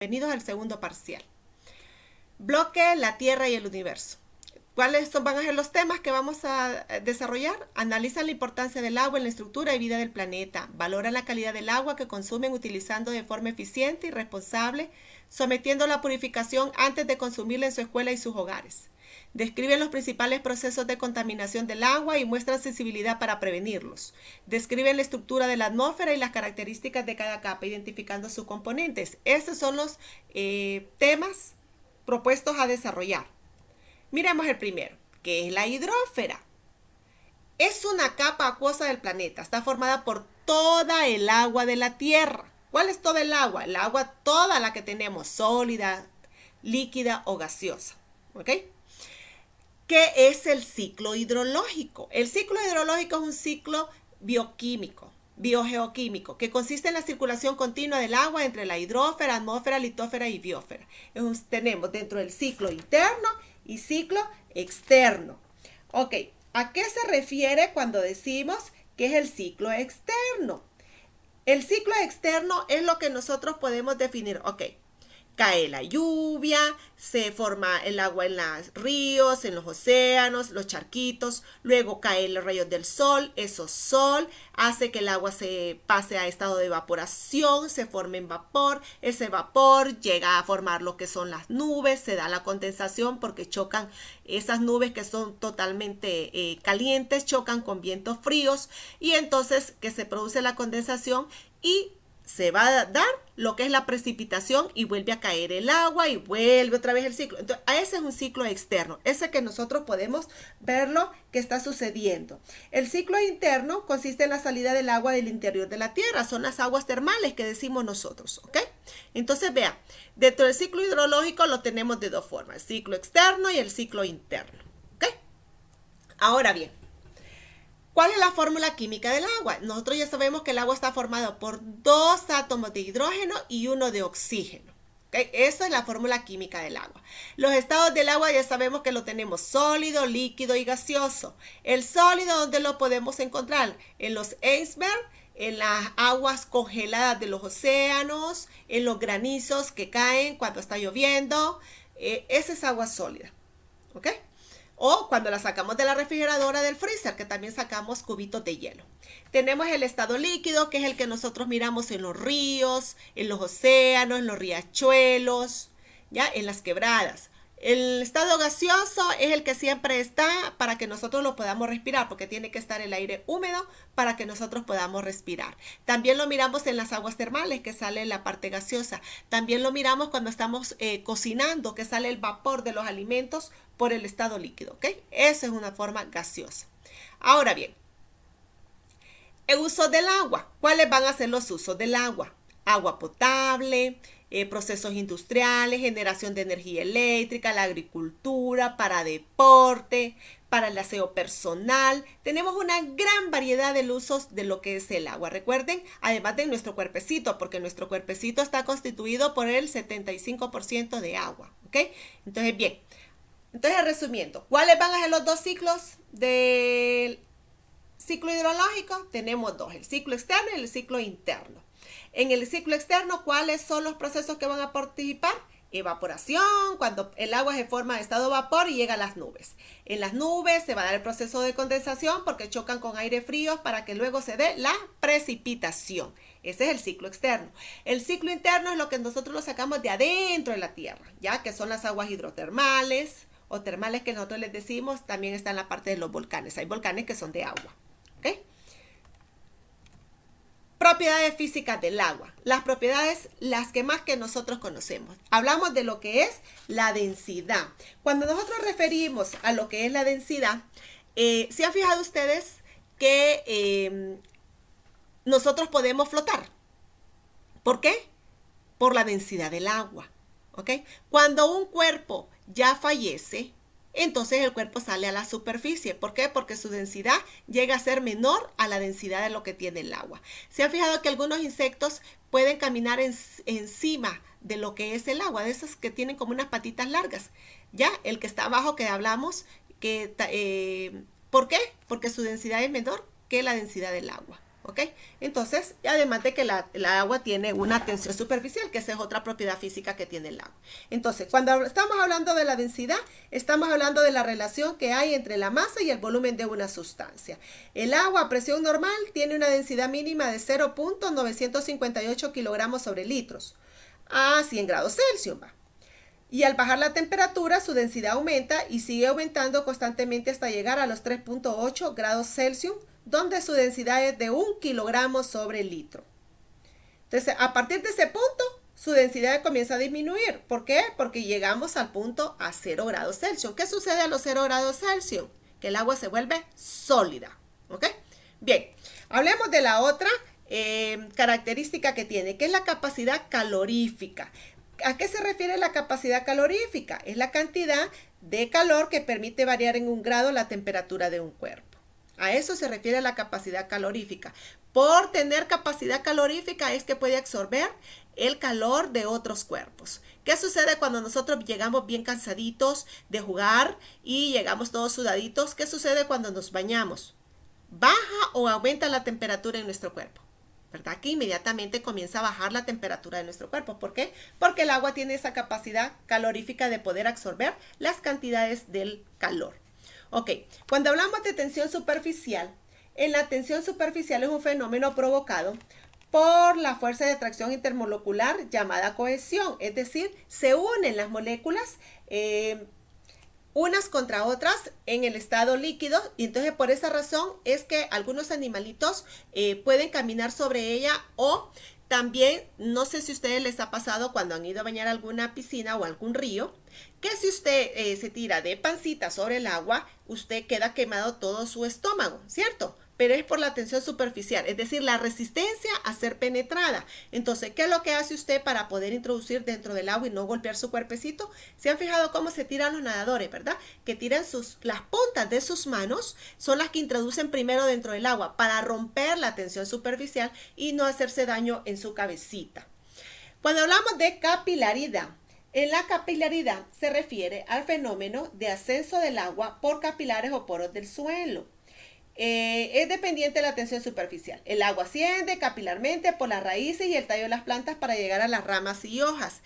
Bienvenidos al segundo parcial. Bloque, la Tierra y el universo. ¿Cuáles van a ser los temas que vamos a desarrollar? Analizan la importancia del agua en la estructura y vida del planeta. Valoran la calidad del agua que consumen utilizando de forma eficiente y responsable, sometiendo a la purificación antes de consumirla en su escuela y sus hogares. Describen los principales procesos de contaminación del agua y muestran sensibilidad para prevenirlos. Describen la estructura de la atmósfera y las características de cada capa, identificando sus componentes. Esos son los temas propuestos a desarrollar. Miremos el primero, que es la hidrósfera. Es una capa acuosa del planeta. Está formada por toda el agua de la Tierra. ¿Cuál es toda el agua? El agua toda la que tenemos, sólida, líquida o gaseosa. ¿Ok? ¿Qué es el ciclo hidrológico? El ciclo hidrológico es un ciclo biogeoquímico, que consiste en la circulación continua del agua entre la hidrósfera, atmósfera, litósfera y biosfera. Tenemos dentro del ciclo interno y ciclo externo. Ok, ¿a qué se refiere cuando decimos que es el ciclo externo? El ciclo externo es lo que nosotros podemos definir. Ok, cae la lluvia, se forma el agua en los ríos, en los océanos, los charquitos, luego caen los rayos del sol, eso sol hace que el agua se pase a estado de evaporación, se forme en vapor, ese vapor llega a formar lo que son las nubes, se da la condensación porque chocan esas nubes que son totalmente calientes, chocan con vientos fríos y entonces que se produce la condensación y se va a dar lo que es la precipitación y vuelve a caer el agua y vuelve otra vez el ciclo. Entonces, ese es un ciclo externo, ese que nosotros podemos verlo que está sucediendo. El ciclo interno consiste en la salida del agua del interior de la Tierra, son las aguas termales que decimos nosotros, ¿ok? Entonces, vean, dentro del ciclo hidrológico lo tenemos de dos formas, el ciclo externo y el ciclo interno, ¿ok? Ahora bien, ¿cuál es la fórmula química del agua? Nosotros ya sabemos que el agua está formado por dos átomos de hidrógeno y uno de oxígeno. ¿Okay? Esa es la fórmula química del agua. Los estados del agua ya sabemos que lo tenemos sólido, líquido y gaseoso. El sólido, ¿dónde lo podemos encontrar? En los icebergs, en las aguas congeladas de los océanos, en los granizos que caen cuando está lloviendo. Esa es agua sólida. ¿Ok? O cuando la sacamos de la refrigeradora del freezer, que también sacamos cubitos de hielo. Tenemos el estado líquido, que es el que nosotros miramos en los ríos, en los océanos, en los riachuelos, ya en las quebradas. El estado gaseoso es el que siempre está para que nosotros lo podamos respirar, porque tiene que estar el aire húmedo para que nosotros podamos respirar. También lo miramos en las aguas termales, que sale la parte gaseosa. También lo miramos cuando estamos cocinando, que sale el vapor de los alimentos por el estado líquido, ¿ok? Esa es una forma gaseosa. Ahora bien, el uso del agua. ¿Cuáles van a ser los usos del agua? Agua potable, procesos industriales, generación de energía eléctrica, la agricultura, para deporte, para el aseo personal. Tenemos una gran variedad de usos de lo que es el agua. Recuerden, además de nuestro cuerpecito, porque nuestro cuerpecito está constituido por el 75% de agua, ¿ok? Entonces, bien. Entonces, resumiendo, ¿cuáles van a ser los dos ciclos del ciclo hidrológico? Tenemos dos, el ciclo externo y el ciclo interno. En el ciclo externo, ¿cuáles son los procesos que van a participar? Evaporación, cuando el agua se forma en estado de vapor y llega a las nubes. En las nubes se va a dar el proceso de condensación porque chocan con aire frío para que luego se dé la precipitación. Ese es el ciclo externo. El ciclo interno es lo que nosotros lo sacamos de adentro de la Tierra, ya que son las aguas hidrotermales o termales que nosotros les decimos, también está en la parte de los volcanes. Hay volcanes que son de agua. ¿Ok? Propiedades físicas del agua. Las propiedades, las que más que nosotros conocemos. Hablamos de lo que es la densidad. Cuando nosotros referimos a lo que es la densidad, ¿se han fijado ustedes que nosotros podemos flotar? ¿Por qué? Por la densidad del agua. ¿Ok? Cuando un cuerpo ya fallece, entonces el cuerpo sale a la superficie. ¿Por qué? Porque su densidad llega a ser menor a la densidad de lo que tiene el agua. ¿Se han fijado que algunos insectos pueden caminar encima de lo que es el agua? De esos que tienen como unas patitas largas. Ya, el que está abajo que hablamos, ¿por qué? Porque su densidad es menor que la densidad del agua. ¿ok? Entonces, además de que el agua tiene una tensión superficial, que esa es otra propiedad física que tiene el agua. Entonces, cuando estamos hablando de la densidad, estamos hablando de la relación que hay entre la masa y el volumen de una sustancia. El agua a presión normal tiene una densidad mínima de 0.958 kilogramos sobre litros a 100 grados Celsius. Y al bajar la temperatura, su densidad aumenta y sigue aumentando constantemente hasta llegar a los 3.8 grados Celsius, donde su densidad es de 1 kilogramo sobre litro. Entonces, a partir de ese punto, su densidad comienza a disminuir. ¿Por qué? Porque llegamos al punto a 0 grados Celsius. ¿Qué sucede a los 0 grados Celsius? Que el agua se vuelve sólida. ¿Ok? Bien, hablemos de la otra característica que tiene, que es la capacidad calorífica. ¿A qué se refiere la capacidad calorífica? Es la cantidad de calor que permite variar en 1 grado la temperatura de un cuerpo. A eso se refiere la capacidad calorífica. Por tener capacidad calorífica es que puede absorber el calor de otros cuerpos. ¿Qué sucede cuando nosotros llegamos bien cansaditos de jugar y llegamos todos sudaditos? ¿Qué sucede cuando nos bañamos? ¿Baja o aumenta la temperatura en nuestro cuerpo? ¿Verdad? Que inmediatamente comienza a bajar la temperatura de nuestro cuerpo. ¿Por qué? Porque el agua tiene esa capacidad calorífica de poder absorber las cantidades del calor. Ok, cuando hablamos de tensión superficial, en la tensión superficial es un fenómeno provocado por la fuerza de atracción intermolecular llamada cohesión. Es decir, se unen las moléculas unas contra otras en el estado líquido, y entonces por esa razón es que algunos animalitos pueden caminar sobre ella, o también, no sé si a ustedes les ha pasado cuando han ido a bañar alguna piscina o algún río, que si usted se tira de pancita sobre el agua, usted queda quemado todo su estómago, ¿cierto? Pero es por la tensión superficial, es decir, la resistencia a ser penetrada. Entonces, ¿qué es lo que hace usted para poder introducir dentro del agua y no golpear su cuerpecito? ¿Se han fijado cómo se tiran los nadadores, verdad? Que tiran las puntas de sus manos, son las que introducen primero dentro del agua para romper la tensión superficial y no hacerse daño en su cabecita. Cuando hablamos de capilaridad, en la capilaridad se refiere al fenómeno de ascenso del agua por capilares o poros del suelo. Es dependiente de la tensión superficial. El agua asciende capilarmente por las raíces y el tallo de las plantas para llegar a las ramas y hojas.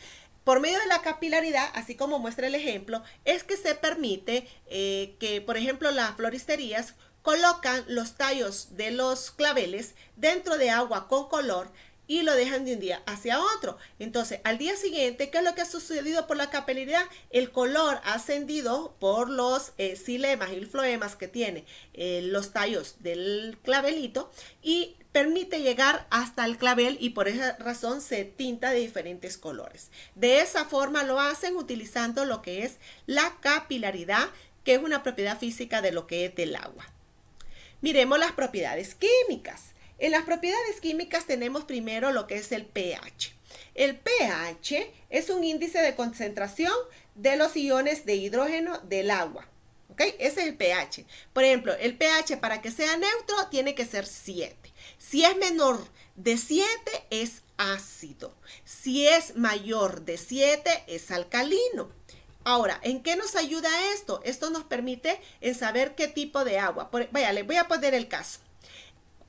Por medio de la capilaridad, así como muestra el ejemplo, es que se permite que, por ejemplo, las floristerías colocan los tallos de los claveles dentro de agua con color y lo dejan de un día hacia otro. Entonces, al día siguiente, ¿qué es lo que ha sucedido por la capilaridad? El color ha ascendido por los xilemas y floemas que tiene los tallos del clavelito y permite llegar hasta el clavel, y por esa razón se tinta de diferentes colores. De esa forma lo hacen utilizando lo que es la capilaridad, que es una propiedad física de lo que es del agua. Miremos las propiedades químicas. En las propiedades químicas tenemos primero lo que es el pH. El pH es un índice de concentración de los iones de hidrógeno del agua. ¿Ok? Ese es el pH. Por ejemplo, el pH para que sea neutro tiene que ser 7. Si es menor de 7 es ácido. Si es mayor de 7 es alcalino. Ahora, ¿en qué nos ayuda esto? Esto nos permite en saber qué tipo de agua. Vaya, les voy a poner el caso.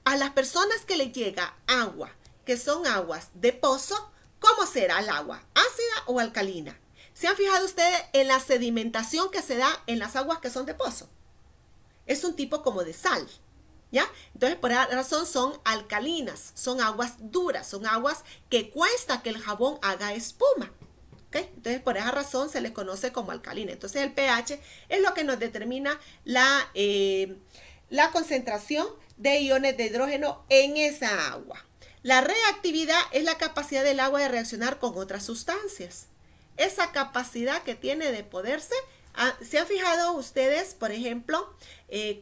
A las personas que les llega agua, que son aguas de pozo, ¿cómo será el agua? ¿Ácida o alcalina? ¿Se han fijado ustedes en la sedimentación que se da en las aguas que son de pozo? Es un tipo como de sal, ¿ya? Entonces, por esa razón son alcalinas, son aguas duras, son aguas que cuesta que el jabón haga espuma. ¿Okay? Entonces, por esa razón se les conoce como alcalina. Entonces, el pH es lo que nos determina la concentración de iones de hidrógeno en esa agua. La reactividad es la capacidad del agua de reaccionar con otras sustancias. Esa capacidad que tiene de poderse. ¿Se han fijado ustedes, por ejemplo,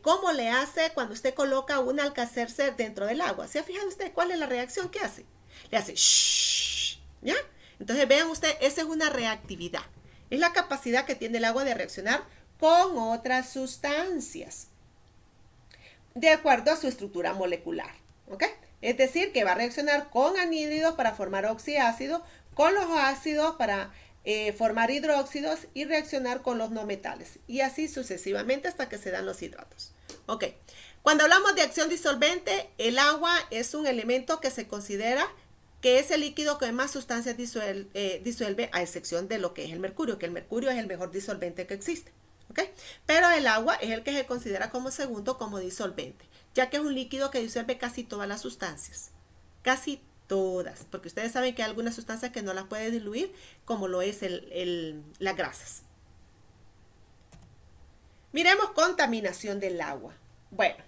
cómo le hace cuando usted coloca un Alka-Seltzer dentro del agua? ¿Se ha fijado usted cuál es la reacción que hace? Le hace shhh, ¿ya? Entonces vean ustedes, esa es una reactividad. Es la capacidad que tiene el agua de reaccionar con otras sustancias de acuerdo a su estructura molecular, ¿ok? Es decir, que va a reaccionar con anhídridos para formar oxiácidos, con los ácidos para formar hidróxidos y reaccionar con los no metales, y así sucesivamente hasta que se dan los hidratos. Ok, Cuando hablamos de acción disolvente, el agua es un elemento que se considera que es el líquido que más sustancias disuelve, a excepción de lo que es el mercurio, que el mercurio es el mejor disolvente que existe. ¿Okay? Pero el agua es el que se considera como segundo como disolvente, ya que es un líquido que disuelve casi todas las sustancias. Casi todas, porque ustedes saben que hay algunas sustancias que no las puede diluir, como lo es las grasas. Miremos contaminación del agua. Bueno,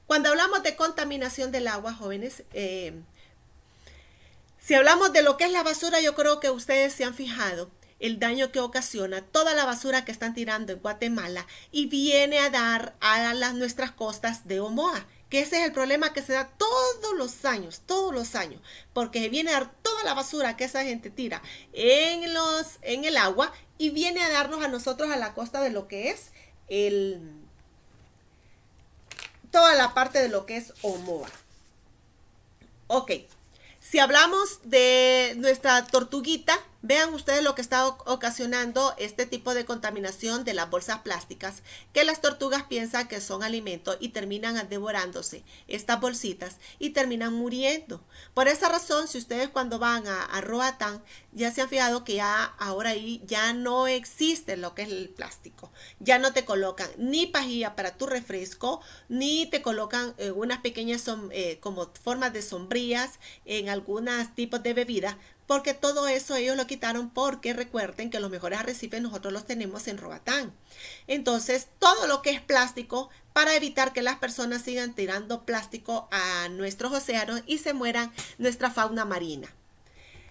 cuando hablamos de contaminación del agua, jóvenes, si hablamos de lo que es la basura, yo creo que ustedes se han fijado el daño que ocasiona toda la basura que están tirando en Guatemala y viene a dar a nuestras costas de Omoa, que ese es el problema que se da todos los años, porque viene a dar toda la basura que esa gente tira en el agua y viene a darnos a nosotros a la costa de lo que es toda la parte de lo que es Omoa. Ok. Si hablamos de nuestra tortuguita, vean ustedes lo que está ocasionando este tipo de contaminación de las bolsas plásticas, que las tortugas piensan que son alimento y terminan devorándose estas bolsitas y terminan muriendo. Por esa razón, si ustedes cuando van a Roatán, ya se han fijado que ya ahora ahí ya no existe lo que es el plástico. Ya no te colocan ni pajilla para tu refresco, ni te colocan unas pequeñas como formas de sombrillas en algunos tipos de bebidas, porque todo eso ellos lo quitaron, porque recuerden que los mejores arrecifes nosotros los tenemos en Roatán. Entonces, todo lo que es plástico, para evitar que las personas sigan tirando plástico a nuestros océanos y se mueran nuestra fauna marina.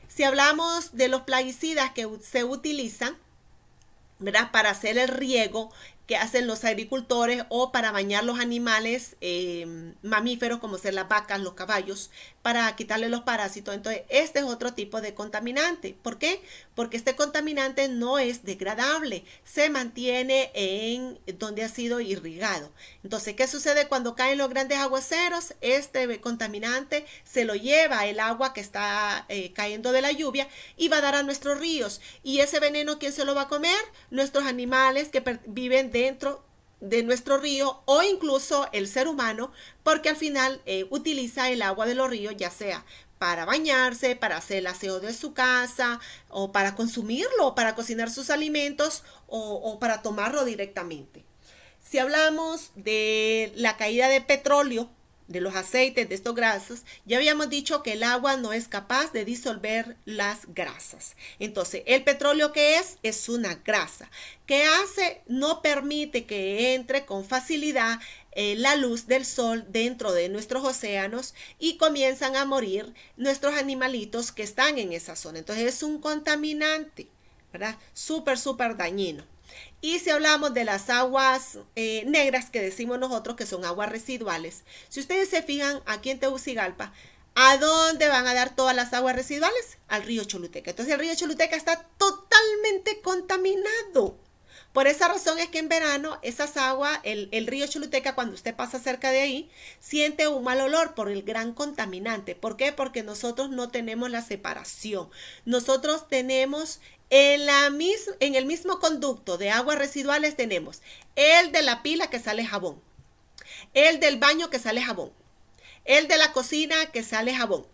Si hablamos de los plaguicidas que se utilizan, ¿verdad?, para hacer el riego que hacen los agricultores o para bañar los animales mamíferos como ser las vacas, los caballos, para quitarle los parásitos. Entonces, este es otro tipo de contaminante. ¿Por qué? Porque este contaminante no es degradable, se mantiene en donde ha sido irrigado. Entonces, ¿qué sucede cuando caen los grandes aguaceros? Este contaminante se lo lleva el agua que está cayendo de la lluvia y va a dar a nuestros ríos. Y ese veneno, ¿quién se lo va a comer? Nuestros animales que viven dentro de nuestro río o incluso el ser humano, porque al final utiliza el agua de los ríos, ya sea para bañarse, para hacer el aseo de su casa o para consumirlo, para cocinar sus alimentos o para tomarlo directamente. Si hablamos de la caída de petróleo, de los aceites, de estos grasas, ya habíamos dicho que el agua no es capaz de disolver las grasas. Entonces, el petróleo, ¿qué es una grasa. ¿Qué hace? No permite que entre con facilidad la luz del sol dentro de nuestros océanos y comienzan a morir nuestros animalitos que están en esa zona. Entonces, es un contaminante, ¿verdad? Súper, súper dañino. Y si hablamos de las aguas negras que decimos nosotros, que son aguas residuales, si ustedes se fijan aquí en Tegucigalpa, ¿a dónde van a dar todas las aguas residuales? Al río Choluteca. Entonces el río Choluteca está totalmente contaminado. Por esa razón es que en verano esas aguas, el río Choluteca, cuando usted pasa cerca de ahí, siente un mal olor por el gran contaminante. ¿Por qué? Porque nosotros no tenemos la separación. Nosotros tenemos en el mismo conducto de aguas residuales tenemos el de la pila que sale jabón, el del baño que sale jabón, el de la cocina que sale jabón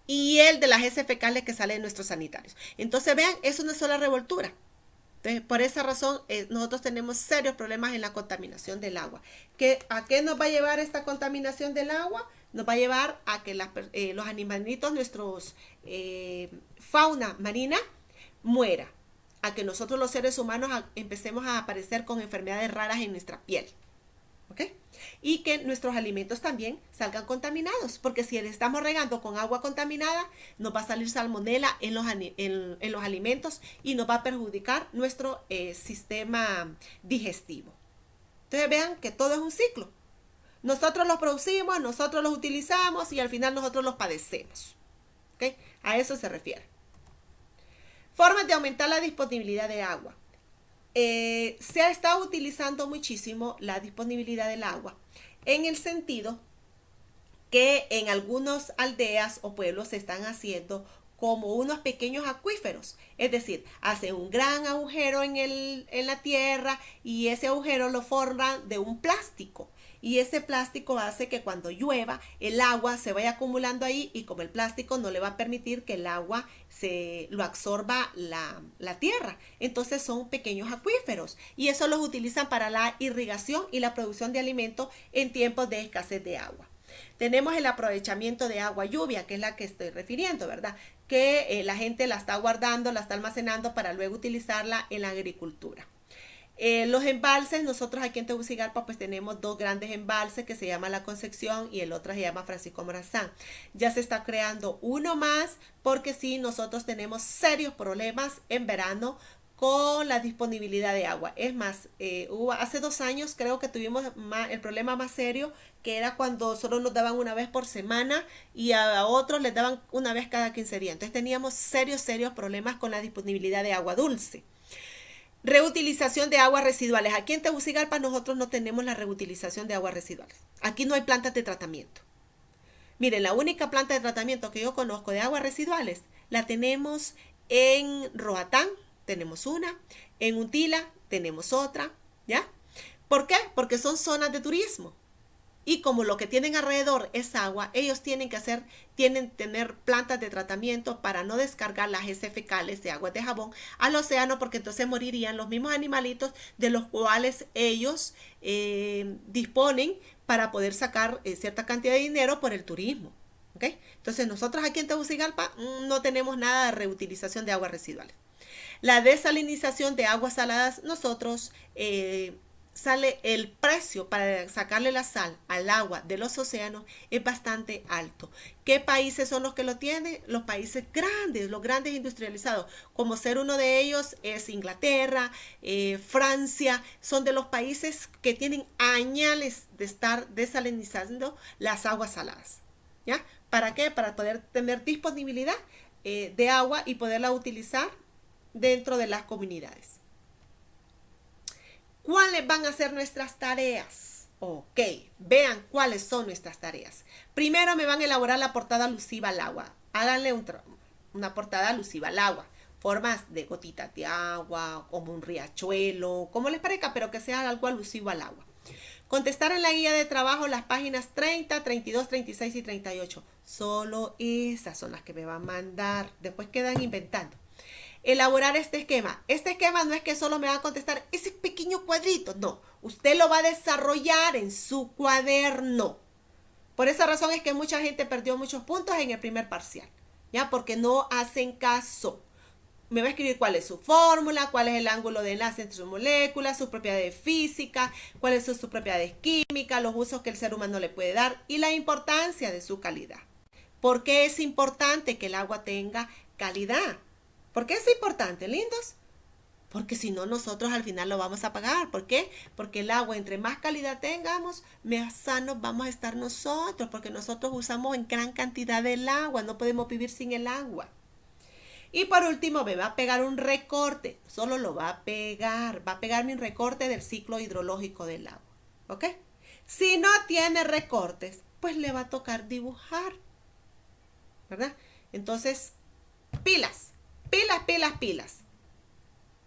y el de las heces fecales que sale de nuestros sanitarios. Entonces vean, es una sola revoltura. Entonces, por esa razón, nosotros tenemos serios problemas en la contaminación del agua. ¿A qué nos va a llevar esta contaminación del agua? Nos va a llevar a que los animalitos, nuestros fauna marina, muera, a que nosotros los seres humanos empecemos a aparecer con enfermedades raras en nuestra piel, ¿ok? Y que nuestros alimentos también salgan contaminados, porque si estamos regando con agua contaminada, nos va a salir salmonela en los alimentos y nos va a perjudicar nuestro sistema digestivo. Entonces vean que todo es un ciclo. Nosotros los producimos, nosotros los utilizamos y al final nosotros los padecemos, ¿ok? A eso se refiere. Formas de aumentar la disponibilidad de agua. Se ha estado utilizando muchísimo la disponibilidad del agua en el sentido que en algunas aldeas o pueblos se están haciendo como unos pequeños acuíferos, es decir, hacen un gran agujero en la tierra y ese agujero lo forman de un plástico y ese plástico hace que cuando llueva el agua se vaya acumulando ahí, y como el plástico no le va a permitir que el agua se lo absorba la tierra, entonces son pequeños acuíferos y eso los utilizan para la irrigación y la producción de alimentos en tiempos de escasez de agua. Tenemos el aprovechamiento de agua lluvia, que es la que estoy refiriendo, ¿verdad? Que la gente la está guardando, la está almacenando para luego utilizarla en la agricultura. Los embalses, nosotros aquí en Tegucigalpa pues tenemos dos grandes embalses que se llama La Concepción y el otro se llama Francisco Morazán. Ya se está creando uno más porque sí, nosotros tenemos serios problemas en verano con la disponibilidad de agua. Es más, hace 2 años creo que tuvimos el problema más serio, que era cuando solo nos daban una vez por semana y a otros les daban una vez cada 15 días. Entonces teníamos serios problemas con la disponibilidad de agua dulce. Reutilización de aguas residuales. Aquí en Tegucigalpa nosotros no tenemos la reutilización de aguas residuales. Aquí no hay plantas de tratamiento. Miren, la única planta de tratamiento que yo conozco de aguas residuales la tenemos en Roatán, tenemos una, en Untila tenemos otra, ¿ya? ¿Por qué? Porque son zonas de turismo. Y como lo que tienen alrededor es agua, ellos tienen tener plantas de tratamiento para no descargar las heces fecales de aguas de jabón al océano, porque entonces morirían los mismos animalitos de los cuales ellos disponen para poder sacar cierta cantidad de dinero por el turismo. ¿Okay? Entonces nosotros aquí en Tegucigalpa no tenemos nada de reutilización de aguas residuales. La desalinización de aguas saladas, nosotros sale el precio para sacarle la sal al agua de los océanos es bastante alto. ¿Qué países son los que lo tienen? Los países grandes, los grandes industrializados, como ser uno de ellos es Inglaterra, Francia, son de los países que tienen añales de estar desalinizando las aguas saladas. ¿Ya? ¿Para qué? Para poder tener disponibilidad de agua y poderla utilizar dentro de las comunidades. ¿Cuáles van a ser nuestras tareas? Ok, vean cuáles son nuestras tareas. Primero me van a elaborar la portada alusiva al agua. Háganle una portada alusiva al agua. Formas de gotitas de agua, como un riachuelo, como les parezca, pero que sea algo alusivo al agua. Contestar en la guía de trabajo las páginas 30, 32, 36 y 38. Solo esas son las que me van a mandar. Después quedan inventando. Elaborar este esquema. Este esquema no es que solo me va a contestar ese pequeño cuadrito. No, usted lo va a desarrollar en su cuaderno. Por esa razón es que mucha gente perdió muchos puntos en el primer parcial. ¿Ya? Porque no hacen caso. Me va a escribir cuál es su fórmula, cuál es el ángulo de enlace entre sus moléculas, sus propiedades físicas, cuáles son sus propiedades químicas, los usos que el ser humano le puede dar y la importancia de su calidad. ¿Por qué es importante que el agua tenga calidad? ¿Por qué es importante, lindos? Porque si no, nosotros al final lo vamos a pagar. ¿Por qué? Porque el agua, entre más calidad tengamos, más sanos vamos a estar nosotros, porque nosotros usamos en gran cantidad el agua, no podemos vivir sin el agua. Y por último me va a pegar un recorte, solo lo va a pegar mi recorte del ciclo hidrológico del agua, ¿ok? Si no tiene recortes, pues le va a tocar dibujar, ¿verdad? Entonces, pilas, pilas, pilas, pilas.